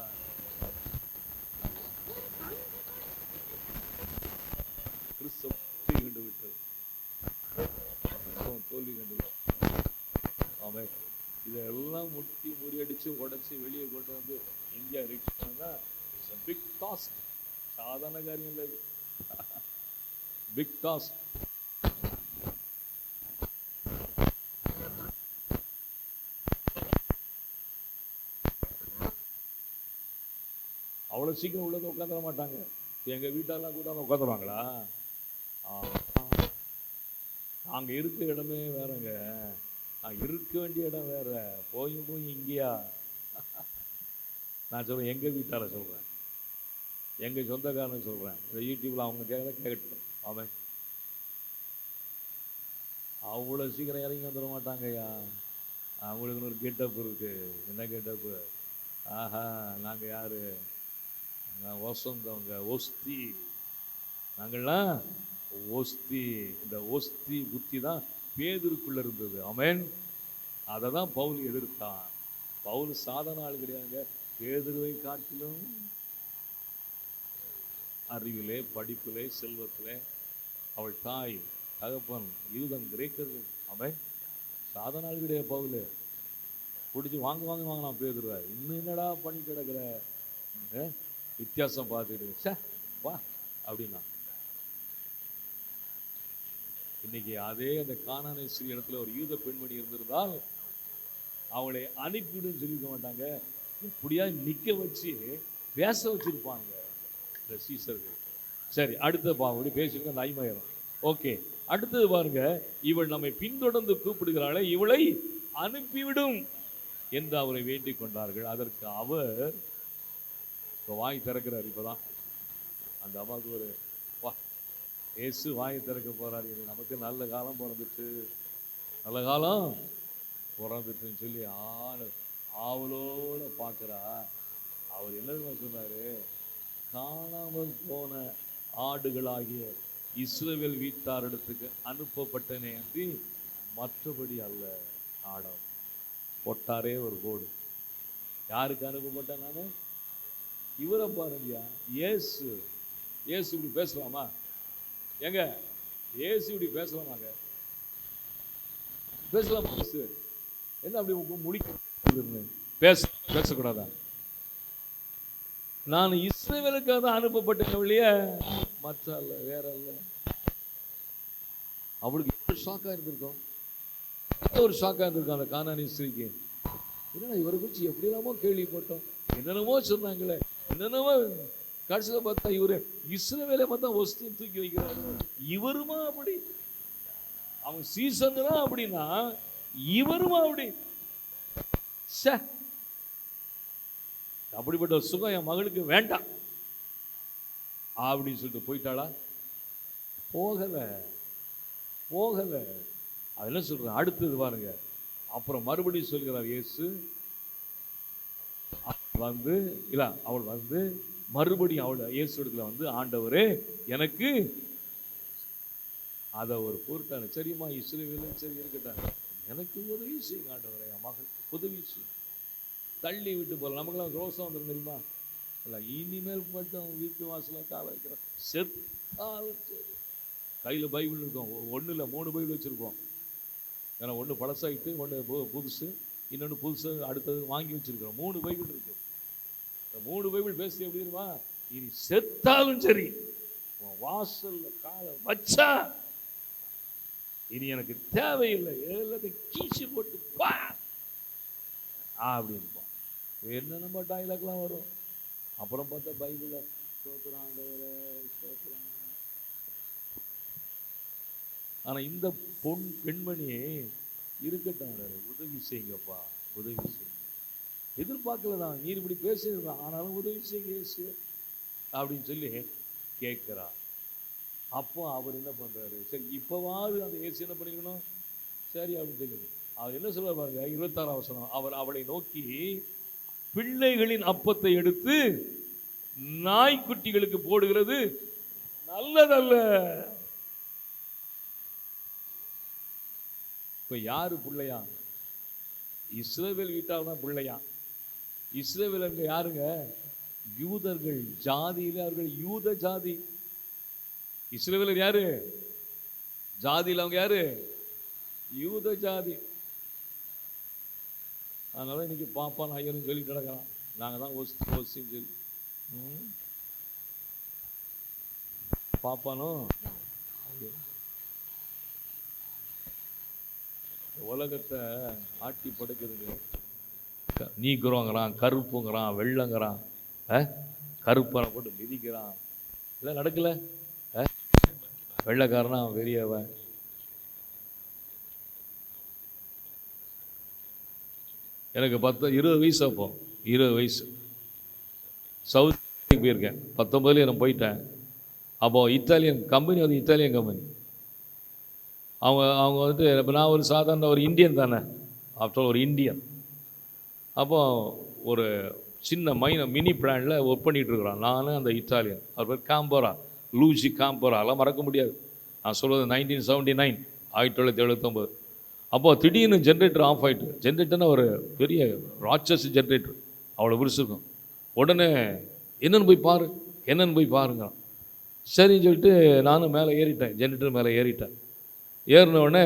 கிறிஸ்தவம் கண்டு விட்டது, தோல்வி கண்டு விட்டது. அவன் இதெல்லாம் முட்டி முறியடிச்சு உடைச்சு வெளியே கொண்டு வந்து இந்தியா ரீச் பண்ணா பிக் டாஸ்க். சாதாரண காரியம் இல்லை. Big task. அவ்வளோ சீக்கிரம் உள்ளது உட்காந்துட மாட்டாங்க. எங்கள் வீட்டெல்லாம் கூட உட்காந்துருவாங்களா? நாங்கள் இருக்கிற இடமே வேறங்க, நான் இருக்க வேண்டிய இடம் வேற. போய் இங்கேயா? நான் சொல்கிறேன், எங்கள் வீட்டார சொல்கிறேன், எங்கள் சொந்தக்காரன்னு சொல்கிறேன். இந்த யூடியூப்பில் அவங்க கேட்கட்டும். அவன் அவ்வளோ சீக்கிரம் இறங்கி வந்துட மாட்டாங்கய்யா. அவங்களுக்கு ஒரு கெட்டப் இருக்குது. என்ன கெட்டப்பு? ஆஹா, நாங்கள் யார்? வசந்தவங்க, ஒஸ்தி. நாங்கள்லாம் ஒஸ்தி. இந்த ஒஸ்தி புத்தி தான் பேதுருக்குள்ள இருந்தது. ஆமென். அதை தான் பவுல் எதிர்த்தான். பவுல் சாதாரண ஆள் கிடையாதுங்க. பேதுருவை காட்டிலும் அறிவிலே, படிப்பிலே, செல்வத்திலே அவள் தாய், தகப்பன், யூதன், கிரேக்கர்கள். ஆமென். சாதாரண ஆள் கிடையாது. பவுல் பிடிச்சி வாங்கலாம் பேதுருவா. இன்னும் என்னடா பண்ணி கிடக்குற? வித்தியாசம் பார்த்துட்டு வா அப்படின்னா. இன்னைக்கு அதே அந்த கானானை ஸ்திரீ இடத்துல ஒரு யூத பெண்மணி இருந்திருந்தால் அவளை அனுப்பிவிடுன்னு சொல்லியிருக்க மாட்டாங்க. இப்படியா நிக்க வச்சு பேச வச்சிருப்பாங்க இந்த சீசர்கள். சரி, அடுத்த பாவடி பேசிருக்க அந்த 5000. ஓகே, அடுத்தது பாருங்க. இவள் நம்மை பின்தொடர்ந்து கூப்பிடுகிறாளே, இவளை அனுப்பிவிடும் என்று அவரை வேண்டிக் கொண்டார்கள். அதற்கு அவர் வாய் திறக்கிறார். இப்பதான் அந்த அம்மாவுக்கு ஒரு வா, இயேசு வாயை திறக்க போறாரு. நமக்கு நல்ல காலம் பிறந்துட்டு, நல்ல காலம் பிறந்துட்டுன்னு சொல்லி ஆவலோட பார்க்கிறா. அவர் என்ன சொன்னாரு? காணாமல் போன ஆடுகளாகிய இஸ்ரவேல் வீட்டாரிடத்துக்கு அனுப்பப்பட்டனே அன்றி மற்றபடி அல்ல. ஆடம் போட்டாரே ஒரு கோடு. யாருக்கு அனுப்பப்பட்டேன் நானு? இவரை பாருங்கயா, இயேசு. இயேசு இப்படி பேசலாமா? எங்க இயேசு இப்படி பேசலாமாங்க? பேசலாமா? என்ன அப்படி முடிக்க பேசக்கூடாதா? நான் இஸ்ரவேலுக்காக தான் அனுப்பப்பட்டேன் ஒழிய மற்ற அல்ல, வேற அல்ல. அவளுக்கு எவ்வளவு ஷாக்கா இருந்திருக்கும், ஒரு ஷாக்கா இருந்திருக்கும் அந்த கானானி ஸ்திரீக்கு. என்னடா இவரை குறிச்சு எப்படிலாமோ கேள்விப்பட்டோம், என்னென்னமோ சொன்னாங்களே, என்னென்னமோ. கடைசியில் பார்த்தா இவரு இஸ்ரவேலை பார்த்தா ஒஸ்தி தூக்கி வைக்கிறாரு. இவருமா அப்படி? அவங்க சீசன் தான் அப்படின்னா இவருமா அப்படி? அப்படிப்பட்ட ஒரு சுகம் என் மகளுக்கு வேண்டாம் அப்படின்னு சொல்லிட்டு போயிட்டாளா? போகல. அதெல்லாம் சொல்றேன். அடுத்தது பாருங்க. அப்புறம் மறுபடியும் சொல்கிறார் இயேசு. அவள் வந்து மறுபடியும் அவள் இயேசு இடத்துல வந்து, ஆண்டவரே எனக்கு அதை ஒரு பொருட்டான, சரிம்மா இஸ்ரவேலும் சரி இருக்கட்டாங்க, எனக்கு உதவி செய்யுங்க ஆண்டவரே, என் மகளுக்கு உதவி செய்யும். தள்ளி விட்டு போகல. நமக்கெல்லாம் ரோசம் வந்துடும் தெரியுமா? இல்லை, இனிமேல் மட்டும் வீட்டு வாசல கால வைக்கிறோம், செத்தாலும் சரி. கையில் பைபிள் இருக்கும். ஒன்றும் இல்லை, 3 பைபிள் வச்சுருக்கோம். ஏன்னா ஒன்று பழசாகிட்டு, ஒன்று புதுசு, இன்னொன்று புதுசு அடுத்தது வாங்கி வச்சிருக்கிறோம். 3 பைபிள் இருக்கு. இந்த 3 பைபிள் பேசி எப்படி தெரியுமா? இனி செத்தாலும் சரி வாசல்ல காலை வச்சா இனி எனக்கு தேவையில்லை, எல்லாத்தையும் கீச்சு போட்டு பா அப்படின்பா. என்ன நம்ம டைலாக்லாம் வரும். அப்புறம் பார்த்தா பைபிள ஸ்தோத்திரம் ஆண்டவரே ஸ்தோத்திரம். ஆனா இந்த பெண்மணி இருக்கட்டும், உதவி செய்யுங்கப்பா, உதவி செய்யுங்க. எதிர்பார்க்கலதான், நீர் இப்படி பேசுறான், ஆனாலும் உதவி செய்யுங்க இயேசு அப்படின்னு சொல்லி கேட்கிறா. அப்போ அவர் என்ன பண்றாரு? சரி, இப்பவாவது அந்த இயேசு என்ன பண்ணிக்கணும்? சரி அப்படின்னு சொல்லி அவர் என்ன சொல்ற பாருங்க, 26ஆம் வசனம். அவர் அவளை நோக்கி, பிள்ளைகளின் அப்பத்தை எடுத்து நாய்க்குட்டிகளுக்கு போடுகிறது நல்லதல்ல. இப்ப யாரு பிள்ளையா? இஸ்ரவேல் வீட்டால் தான் பிள்ளையா. இஸ்ரவேல் அங்க யாருங்க? யூதர்கள். ஜாதியில அவர்கள் யூத ஜாதி. இஸ்ரவேலர் யாரு? ஜாதியில் அவங்க யாரு? யூத ஜாதி. அதனால இன்னைக்கு பாப்பான் ஐயரும் சொல்லிட்டு கிடக்கிறான், நாங்க தான் ஒசின்னு சொல்லி. பாப்பானும் உலகத்தை ஆட்டி படைக்குதுங்க. நீக்குறோங்கிறான், கருப்புங்கிறான், வெள்ளங்கிறான், கருப்பனை போட்டு மிதிக்கிறான். இல்லை நடக்கல. வெள்ளைக்காரனா பெரியவன். எனக்கு 20 வயசு. அப்போ 20 வயசு சவுத் போயிருக்கேன். 19 நான் போயிட்டேன். அப்போ இத்தாலியன் கம்பெனி, அது இத்தாலியன் கம்பெனி. அவங்க வந்துட்டு, இப்போ நான் ஒரு சாதாரண ஒரு இந்தியன் தானே, ஆஃப்டர் ஒரு இந்தியன். அப்போ ஒரு சின்ன மினி பிளானில் ஒர்க் பண்ணிகிட்டு இருக்கிறான். நான் அந்த இத்தாலியன், அவர் பேர் காம்போரா, லூசி காம்போரா. எல்லாம் மறக்க முடியாது. நான் சொல்வது 1979, 1979. அப்போது திடீர்னு ஜென்ரேட்டர் ஆஃப் ஆகிட்டு. ஜென்ரேட்டர்னா ஒரு பெரிய ராட்சஸ் ஜென்ரேட்டர், அவ்வளோ விரிச்சிருக்கும். உடனே என்னென்னு போய் பாருங்க. சரின்னு சொல்லிட்டு நானும் மேலே ஏறிட்டேன், ஜென்ரேட்டர் மேலே ஏறிட்டேன். ஏறினோடனே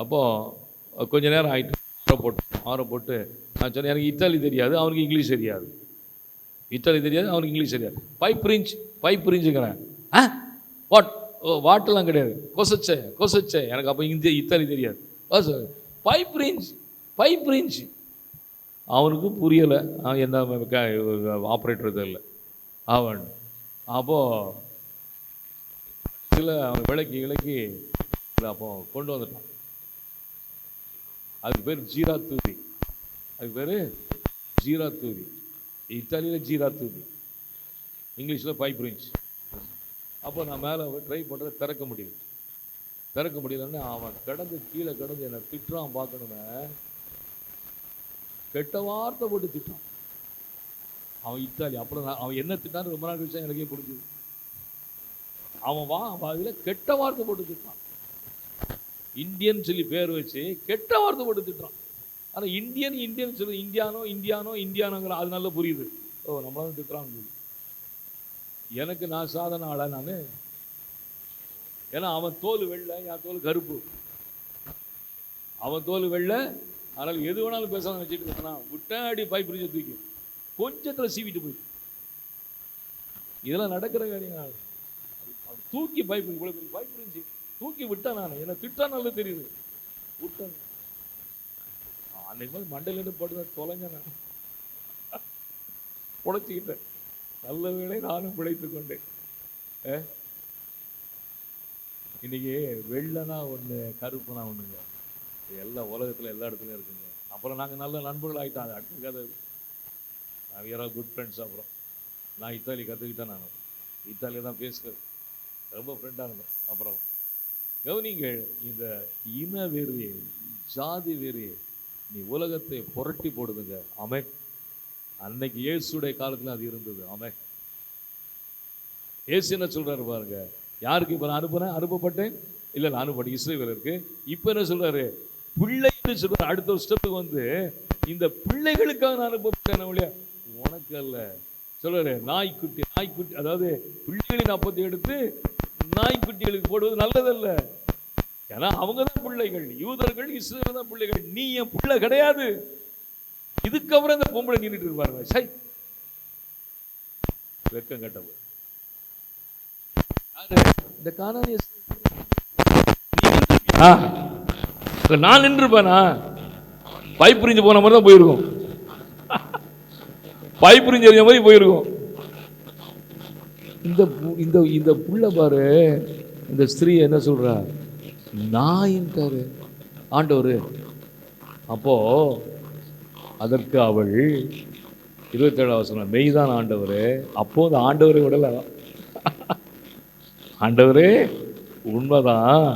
அப்போது கொஞ்சம் நேரம் ஆகிட்டு ஆற போட்டு நான் சொன்னேன், எனக்கு இத்தாலி தெரியாது, அவனுக்கு இங்கிலீஷ் தெரியாது. அவனுக்கு இங்கிலீஷ் தெரியாது. பைப் ரிஞ்சுங்கிறேன். வாட்டெல்லாம் கிடையாது, கொசச்சே. எனக்கு அப்போ இத்தாலி தெரியாது. பைப் ரிஞ்ச் அவனுக்கு புரியலை. என்ன ஆப்ரேட்டர் தெரியல அவன். அப்போது அவன் விளக்கி அப்போ கொண்டு வந்துட்டான். அதுக்கு பேர் ஜீரா தூரி. இத்தாலியில் ஜீரா தூரி, இங்கிலீஷில் பைப் ரிஞ்ச். அப்போ நான் மேலே ட்ரை பண்ணுறது, திறக்க முடியலன்னு அவன் கீழே கிடந்து என்னை திட்டுறான். பார்க்கணுமே, கெட்ட வார்த்தை போட்டு திட்டான் அவன் இத்தாலி. அப்புறம் அவன் என்ன திட்டான்னு ரொம்ப நாள் கழிச்சா எனக்கே புரிஞ்சுது. அவன் அதில் கெட்ட வார்த்தை போட்டு திட்டான். இந்தியன் சொல்லி பேர் வச்சு கெட்ட வார்த்தை போட்டு திட்டான். ஆனால் இந்தியன் சொல்லி இந்தியானோங்கிற அது நல்லா புரியுது. நம்மளால திட்டுறான்னு சொல்லி. எனக்கு நான் சாதாரண ஆளா நான்? ஏன்னா அவன் தோல் வெள்ளை, என் தோல் கருப்பு. அவன் தோல் வெள்ளை, அதனால் எது வேணாலும் பேசலாம் வச்சுட்டு இருக்கானா. விட்டாடி பைப் பிரிஞ்ச தூக்கி கொஞ்சத்தில் சீவிட்டு போய். இதெல்லாம் நடக்கிற காரியம். தூக்கி பைப் பிரிஞ்சு தூக்கி விட்டான். நான் என்ன திட்டான் நல்லா தெரியுது. விட்டான். அன்னைக்கு மாதிரி மண்டையிலேருந்து போட்டு தொலைஞ்ச நான் உடைச்சிக்கிட்டேன். நல்ல வேளை நானும் பிழைத்து கொண்டேன். இன்னைக்கு வெள்ளனா ஒன்று, கருப்புனா ஒன்றுங்க. எல்லா உலகத்தில் எல்லா இடத்துலையும் இருக்குங்க. அப்புறம் நாங்கள் நல்ல நண்பர்கள் ஆகிட்டாங்க. அடுத்த கதை, நாங்கள் குட் ஃப்ரெண்ட்ஸ். அப்புறம் நான் இத்தாலி கற்றுக்கிட்டேன். நான் இத்தாலியில் தான் பேசுகிறது, ரொம்ப ஃப்ரெண்டாக இருந்தேன். அப்புறம் கவனிங்கள், இந்த இன வெறியை, ஜாதி வெறியை நீ உலகத்தை புரட்டி போடுதுங்க. அன்னைக்கு இயேசுடைய காலத்தில் அது இருந்தது. இயேசு என்ன சொல்றாரு பாருங்க. யாருக்கு இப்போ நான் அனுப்பப்பட்டேன்? இல்லை, நான் அனுப்பப்பட்ட இஸ்ரவேலருக்கு. இப்போ என்ன சொல்றாரு? பிள்ளைன்னு சொல்றாரு. அடுத்த ஒரு ஸ்டெப்புக்கு வந்து இந்த பிள்ளைகளுக்காக நான் அனுப்பப்பட்டேன், இல்லையா, உனக்கு அல்ல சொல்றாரு. நாய்க்குட்டி, அதாவது பிள்ளைகளின் அப்பத்தை எடுத்து நாய்க்குட்டிகளுக்கு போடுவது நல்லதல்ல. ஏன்னா அவங்க தான் பிள்ளைகள், யூதர்கள், இஸ்ரவேல் தான் பிள்ளைகள். நீ என் பிள்ளை கிடையாது. இதுக்கப்புறம் இந்த பொம்பளை நின்றுட்டு இருப்பாருங்க. சை, வெக்கம் கட்டவு. இந்த கானானிய நான் நின்றுப்பேனா? பைப் பிரிஞ்சு போன மாதிரி தான் போயிருக்கும். பைப் பிரிஞ்சு எறிஞ்ச மாதிரி போயிருக்கும். இந்த புள்ள பாரு, இந்த ஸ்திரீ என்ன சொல்றா? நாயின்ட்டாரு ஆண்டவர். அப்போ அதற்கு அவள் 27 வசனம், மெய்தான் ஆண்டவரே. அப்போ அந்த ஆண்டவரை விடல. ஆண்டவரே உண்மைதான்,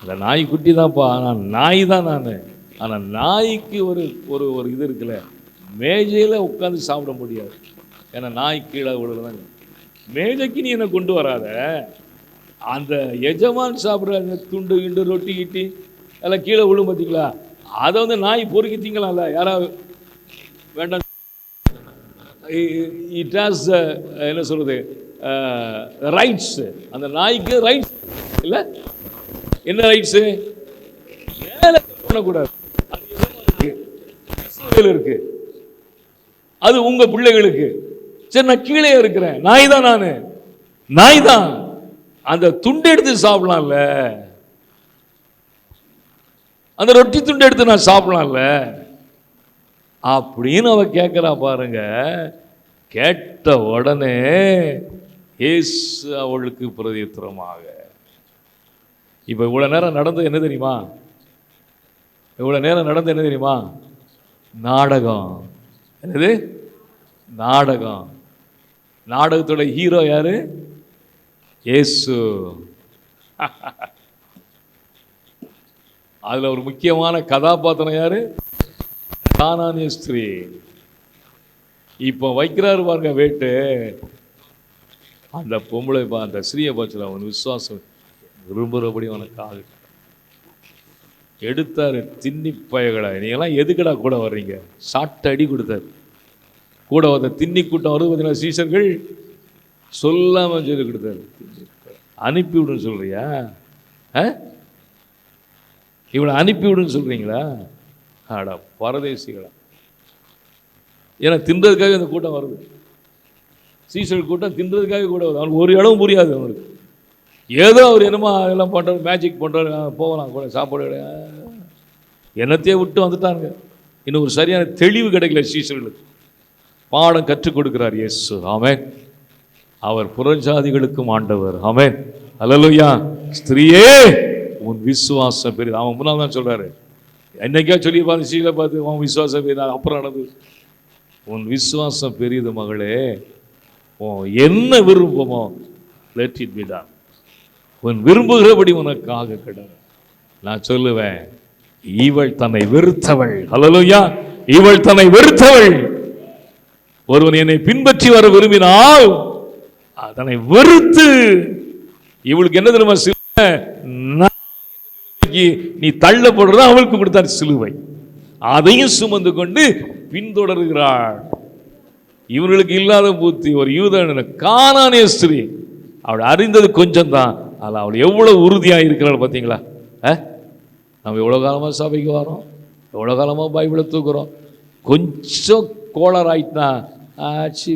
அந்த நாய்க்குட்டி தான்ப்பா, ஆனால் நாய் தான் நான். ஆனால் நாய்க்கு ஒரு ஒரு இது இருக்குல்ல, மேஜையில் உட்காந்து சாப்பிட முடியாது. ஏன்னா நாய் கீழே விழுதான். மேஜைக்கு நீ என்னை கொண்டு வராத. அந்த எஜமான் சாப்பிட்ற அந்த துண்டு கிண்டு ரொட்டி கிட்டி எல்லாம் கீழே விழும் பார்த்தீங்களா, அதை வந்து நாய் பொறுக்கி திங்கலாம்ல. யாராவது வேண்டாம். இட் ஹாஸ் என்ன சொல்றது, ரைட்ஸ். அந்த நாய்க்கு ரைட்ஸ் இல்லை. என்ன ரைட்ஸு? மேலே பண்ணக்கூடாது. அது இருக்கு, அது உங்க பிள்ளைகளுக்கு. சரி, நான் கீழே இருக்கிறேன். நாய் தான், நான் நாய் தான். அந்த துண்டு எடுத்து சாப்பிடலாம்ல, அந்த ரொட்டி துண்டு எடுத்து நான் சாப்பிடலாம்ல அப்படின்னு அவ கேட்கிறா பாருங்க. கேட்ட உடனே இயேசு அவளுக்கு பிரதியுத்தரமாக, இப்ப இவ்வளவு நேரம் நடந்தது என்ன தெரியுமா? இவ்வளவு நேரம் நடந்தது என்ன தெரியுமா? நாடகம். என்னது நாடகம்? நாடகத்தோட ஹீரோ யாரு? இயேசு. அதுல ஒரு முக்கியமான கதாபாத்திரம் யாரு? கானானிய ஸ்திரீ. இப்போ வைக்கிறாரு பாருங்க வேட்டு, அந்த பொம்பளை அந்த ஸ்திரீயை பார்த்து அவன் விசுவாசம் விரும்புகிறபடி அவனுக்கு ஆகு எடுத்தாரு. தின்னி பயகளை, நீங்களாம் எதுக்கடா கூட வர்றீங்க? சாட்டை அடி கொடுத்தாரு. கூட வந்த தின்னி கூட்டம் வருது பார்த்தீங்கன்னா, சீசர்கள் சொல்லாம சொல்லி கொடுத்தாரு. அனுப்பிவிடுன்னு சொல்றியா? இவளை அனுப்பிவிடுன்னு சொல்றீங்களா? ஆடா பரதேசிகளா! ஏன்னா தின்றதுக்காக இந்த கூட்டம் வருது. சீசர்கள் கூட்டம் தின்றதுக்காக கூட வருது. அவனுக்கு ஒரு இடமும் புரியாது. அவனுக்கு ஏதோ அவர் என்னமோ எல்லாம் பண்ணுறாரு, மேஜிக் பண்ணுறாரு, போகலாம் கூட சாப்பாடு என்னத்தையே விட்டு வந்துட்டாங்க. இன்னும் ஒரு சரியான தெளிவு கிடைக்கல சீசர்களுக்கு. பாடம் கற்றுக் கொடுக்கிறார் இயேசு. ஆமென். அவர் புறஜாதிகளுக்கும் ஆண்டவர். ஆமென். அல்லேலூயா. ஸ்திரீயே உன் விசுவாசம் பெரியது. அவன் முன்னாள் தான் சொல்றாரு. என்னைக்கா சொல்லி பார்த்து சீலை பார்த்து உன் விசுவாசம் பெரியது. அப்புறம் நடந்தது. உன் விசுவாசம் பெரியது மகளே. என்ன விருப்பமோ லெட் இட் பி டன். உன் விரும்புகிறபடி உனக்காக கிடக்கு. நான் சொல்லுவேன், இவள் தன்னை வெறுத்தவள். அல்லேலூயா. இவள் தன்னை வெறுத்தவள். ஒருவன் என்னை பின்பற்றி வர விரும்பினால் அதனை வெறுத்து, இவளுக்கு என்ன தெரியுமா சிலுவை? நீ தள்ளப்படுறத அவளுக்கு கொடுத்தார் சிலுவை. அதையும் சுமந்து கொண்டு பின்தொடர்கிறாள். இவர்களுக்கு இல்லாத புத்தி. ஒரு யூதன் கானானிய ஸ்திரீ, அவள் அறிந்தது கொஞ்சம் தான். அதில் அவள் எவ்வளவு உறுதியாக இருக்கிறாள் பார்த்தீங்களா? நம்ம எவ்வளோ காலமாக சபைக்கு வரோம், எவ்வளோ காலமாக பைபிளை தூக்குறோம். கொஞ்சம் கோளாறாயிட்டா ஆச்சு,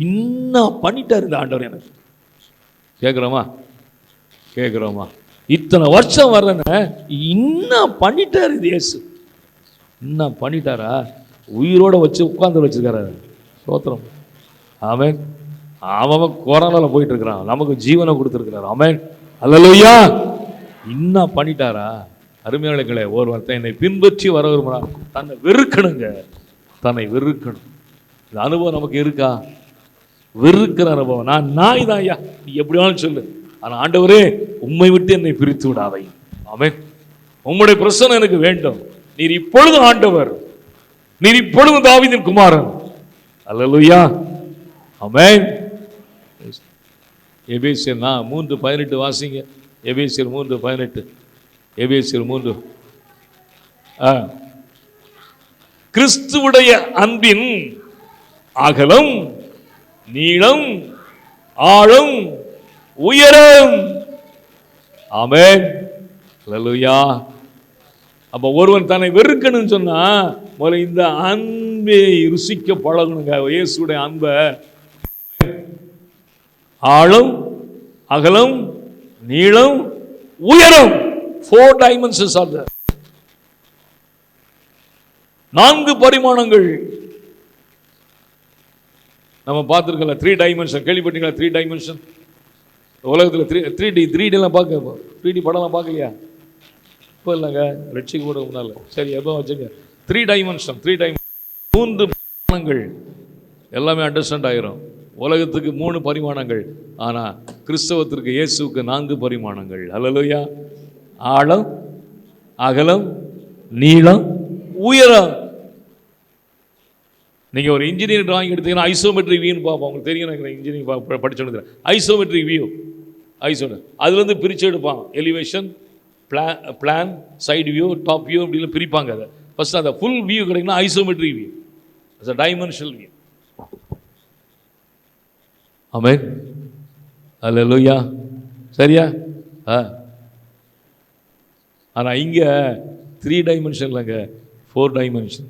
இன்னும் பண்ணிட்டார் இந்த ஆண்டவர் எனக்கு. கேட்குறோமா? கேட்குறோமா? இத்தனை வருஷம் வரலன்னு இன்னும் பண்ணிட்டார் இது இயேசு. இன்னும் பண்ணிட்டாரா? உயிரோட வச்சு உட்கார்ந்து வச்சிருக்காரு. சோத்திரம். ஆமென். அவன் கொரோனாவில் போயிட்டு இருக்கிறான், நமக்கு ஜீவனை கொடுத்துருக்கிறார். ஆமென். அல்லேலூயா. இன்னும் பண்ணிட்டாரா? அருமையாளர்களே, ஒருவர் என்னை பின்பற்றி வர விரும்புகிறான், தன்னை வெறுக்கணுங்க. தன்னை வெறுக்கணும். இந்த அனுபவம் நமக்கு இருக்கா? வெறுக்கிற அனுபவம். நான் நாய் தான் ஐயா, நீ எப்படி வேணாலும் சொல்லு, ஆனால் ஆண்டவரே உம்மை விட்டு என்னை பிரித்து விடாதை. ஆமென். உம்முடைய பிரசன்னம் எனக்கு வேண்டும். நீர் இப்பொழுது ஆண்டவர், நீர் இப்பொழுது தாவீதின் குமாரன். அல்லேலூயா. ஆமென். எபேசியர் 3:18 வாசிங்க. எபேசியர் 3:18. எபேசியர் 3. கிறிஸ்துவுடைய அன்பின் அகலம், நீளம், ஆழம், உயரம். ஆமென். அல்லேலூயா. அப்ப ஒருவன் தன்னை வெறுக்கணும்னு சொன்னா முதல்ல இந்த அன்பை ருசிக்க பழகணுங்க. இயேசுடைய அன்பை. ஆழம், அகலம், நீளம், உயரம். 4 dimensions are there. 4 பரிமாணங்கள் நம்ம பார்த்துருக்கல. 3 dimension கேள்விப்பட்டீங்களா? 3 dimension உலகத்தில் 3D எல்லாம் பார்க்க, 3D படம்லாம் பார்க்கலையா? இப்போ இல்லைங்க, லட்சிக்கு கூட முன்னால. சரி, எப்போ வச்சுங்க. 3 dimension 3 பரிமாணங்கள் எல்லாமே அண்டர்ஸ்டாண்ட் ஆகிரும். உலகத்துக்கு 3 பரிமாணங்கள், ஆனால் கிறிஸ்தவத்திற்கு இயேசுக்கு 4 பரிமாணங்கள். அல்லேலூயா. ஆழம், அகலம், நீளம், உயரம். நீங்கள் ஒரு இன்ஜினியரிங் டிராயிங் எடுத்தீங்கன்னா ஐசோமெட்ரிக் வியூன்னு பார்ப்போம். உங்களுக்கு தெரியும், எனக்கு இன்ஜினியரிங் படிச்சோன்னு ஐசோமெட்ரிக் வியூ. அதுலேருந்து பிரித்து எடுப்பான். Elevation, plan, side view, top view அப்படின்னு பிரிப்பாங்க. அதை ஃபஸ்ட்டு அந்த ஃபுல் வியூ கிடைக்குன்னா isometric view, dimensional view. Amen. Hallelujah. சரியா? ஆனால் இங்கே 3 dimension இல்லைங்க, 4 dimension.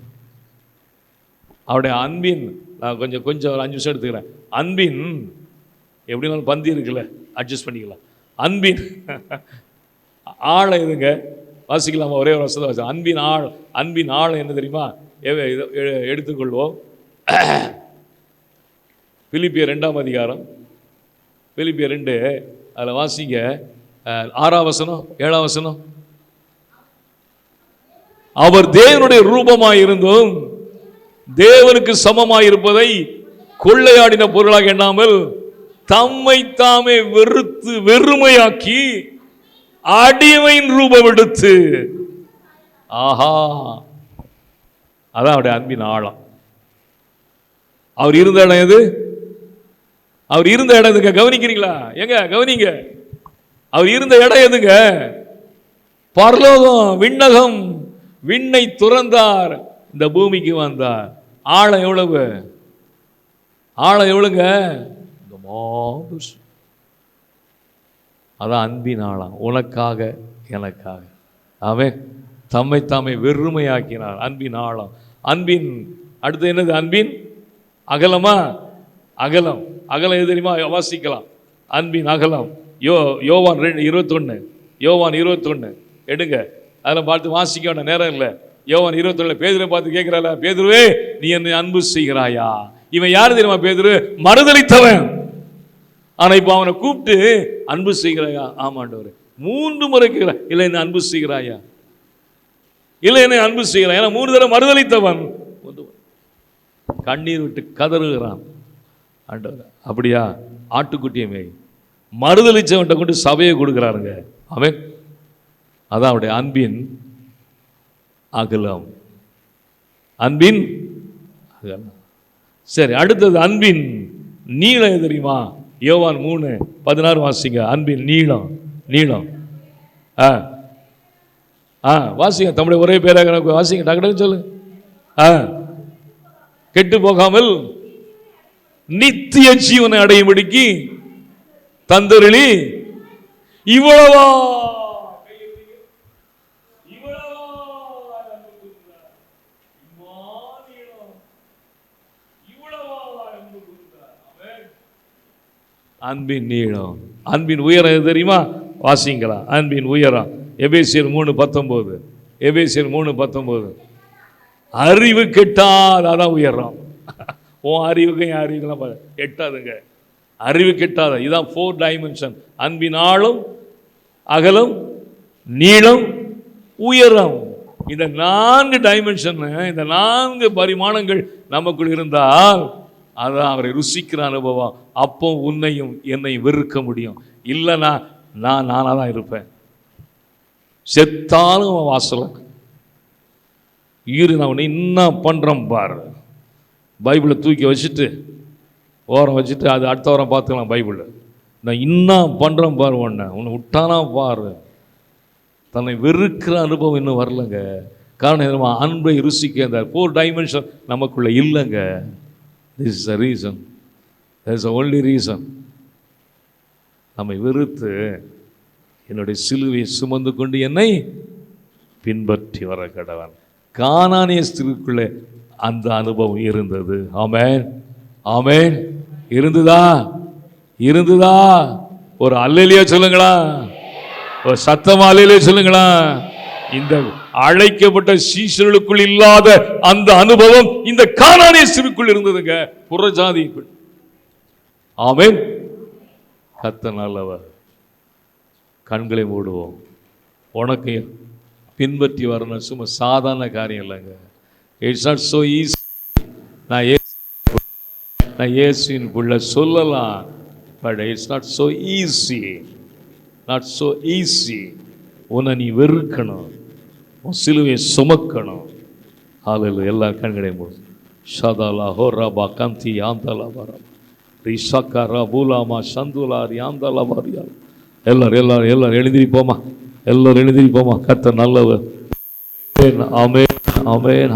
அவருடைய அன்பின், நான் கொஞ்சம் ஒரு 5 நிமிஷம் எடுத்துக்கிறேன். அன்பின் எப்படினாலும் பந்தி இருக்குல்ல, அட்ஜஸ்ட் பண்ணிக்கலாம். அன்பின் ஆழம் எதுங்க? வாசிக்கலாமா? ஒரே ஒரு வருஷத்தை வாசி. அன்பின் ஆழம் என்ன தெரியுமா? எடுத்துக்கொள்வோம். பிலிப்பியர் 2ஆம் அதிகாரம், பிலிப்பியர் 2, அதில் வாசிங்க 6ஆம் வசனம் 7ஆம் வசனம். அவர் தேவனுடைய ரூபமாயிருந்தும் தேவனுக்கு சமமாயிருப்பதை கொள்ளையாடின பொருளாக எண்ணாமல் தம்மை தாமே வெறுத்து வெறுமையாக்கி அடிமையின் ரூபம் எடுத்து. ஆஹா, அதான் அவருடைய அன்பின் ஆழம். அவர் இருந்த இடம் எது? அவர் இருந்த இடம் எதுங்க? கவனிக்கிறீங்களா? எங்க கவனிங்க. அவர் இருந்த இடம் எதுங்க? பரலோகம், விண்ணகம். விண்ணை துறந்தார், இந்த பூமிக்கு வந்தார். ஆழம் எவ்வளவு? ஆழம் எவ்வளவுங்க? அதான் அன்பின் ஆழம். உனக்காக எனக்காக அவன் தம்மை தாமே வெறுமையாக்கினார். அன்பின் ஆழம். அன்பின் அடுத்து என்னது? அன்பின் அகலமா? அகலம். அகலம் எது தெரியுமா? வாசிக்கலாம். அன்பின் அகலம். யோவான் 21, யோவான் 21 எடுங்க. அதில் பார்த்து வாசிக்க வேண்டாம், நேரம் இல்லை. யோவான் 21 பேதுருவை பார்த்து கேட்கிறாள, பேதுருவே நீ என்னை அன்பு செய்கிறாயா? இவன் யாரு தெரியுமா? பேதுரு மறுதலித்தவன். ஆனா இப்ப அவனை கூப்பிட்டு அன்பு செய்கிறாயா? ஆமாண்டவர். 3 முறை கேட்கிற, இல்லை என்னை அன்பு செய்கிறாயா? இல்லை என்னை அன்பு செய்கிறான். ஏன்னா 3 தடவை மறுதலித்தவன் கண்ணீர் விட்டு கதறுகிறான். ஆண்டவர் அப்படியா? ஆட்டுக்குட்டியமே மறுதலிச்சவன்ட்ட கொண்டு சபையை கொடுக்குறாருங்க. அவன் அதான் அவருடைய அன்பின் அகலம். அன்பின் அகலம். சரி, அடுத்தது அன்பின் நீளம் தெரியுமா? யோவான் 3:16 வாசிங்க. அன்பின் நீளம். நீளம் வாசிங்க. தமிழ் ஒரே பேராக வாசிங்க. டக்கு சொல்லு. கெட்டு போகாமல் நித்திய ஜீவனை அடையும்படிக்கு தந்தருளி இவ்வளவா அன்பின் நீளம். அன்பின் உயரம் எது தெரியுமா? வாசிங்களா? அன்பின் உயரம் எபேசியர் 3:19. எபேசியர் 3:19. அறிவு கெட்டால் அதான் உயரம். உன் அறிவுக்கு என் அறிவுக்கெல்லாம் எட்டாதுங்க. அறிவு கெட்டாத. இதுதான் 4 டைமென்ஷன். அன்பின் ஆழம், அகலம், நீளம், உயரம். இந்த 4 டைமென்ஷன், இந்த 4 பரிமாணங்கள் நமக்குள் இருந்தால் அதான் அவரை ருசிக்கிற அனுபவம். அப்போ உன்னையும் என்னை வெறுக்க முடியும். இல்லைன்னா நான் நானாக தான் இருப்பேன். செத்தாலும் அவன் வாசல ஈரு நான் உன்னை இன்னும் பண்ணுறேன் பாரு. பைபிளை தூக்கி வச்சுட்டு ஓரம் வச்சுட்டு அது அடுத்த வாரம் பார்த்துக்கலாம். பைபிளில் நான் இன்னும் பண்ணுறேன் பாரு, உன்னை விட்டானா பாரு. தன்னை வெறுக்கிற அனுபவம் இன்னும் வரலங்க. காரணம் என்னமா? அன்பை ருசிக்க இந்த 4 டைமென்ஷன் நமக்குள்ள இல்லைங்க. This is the reason. That is the only reason. நம்மை வெறுத்து என்னுடைய சிலுவையை சுமந்து கொண்டு என்னை பின்பற்றி வர கடவன். கானானிய ஸ்திரீக்குள்ளே அந்த அனுபவம் இருந்தது. ஆமென், ஆமென். இருந்ததா? இருந்ததா? ஒரு அல்லேலூயா சொல்லுங்களா? ஒரு சத்தமா அல்லேலூயா சொல்லுங்களா? இந்த அழைக்கப்பட்ட சீஷர்களுக்குள் இல்லாத அந்த அனுபவம் இந்த கானானிய ஸ்திரீக்குள் இருந்ததுங்க, புறஜாதிக்குள். ஆமென். கர்த்தர் நல்லவர். கண்களை மூடுவோம். உனக்கு பின்பற்றி வரணும் சும்மா சாதாரண காரியம் இல்லைங்க. It's not so easy. நான் இயேசுவின் புள்ள சொல்லலாம், but it's not so easy. Not so easy. உன்னை நீ வெறுக்கணும், உன் சிலுவையை சுமக்கணும். ஹல்லேலூயா. எல்லா கண்களையும் மூடும். ஷதலா ஹோரபா கந்தி ஆந்தலா வரா ரிஷக்கரா பூலாமா சந்துலா ரியாந்தலா வரியா. எல்லாரும் எழுந்திருப்போமா? எல்லாரும் எழுந்திருப்போமா? கர்த்தர் நல்லவர். ஆமென், ஆமென்.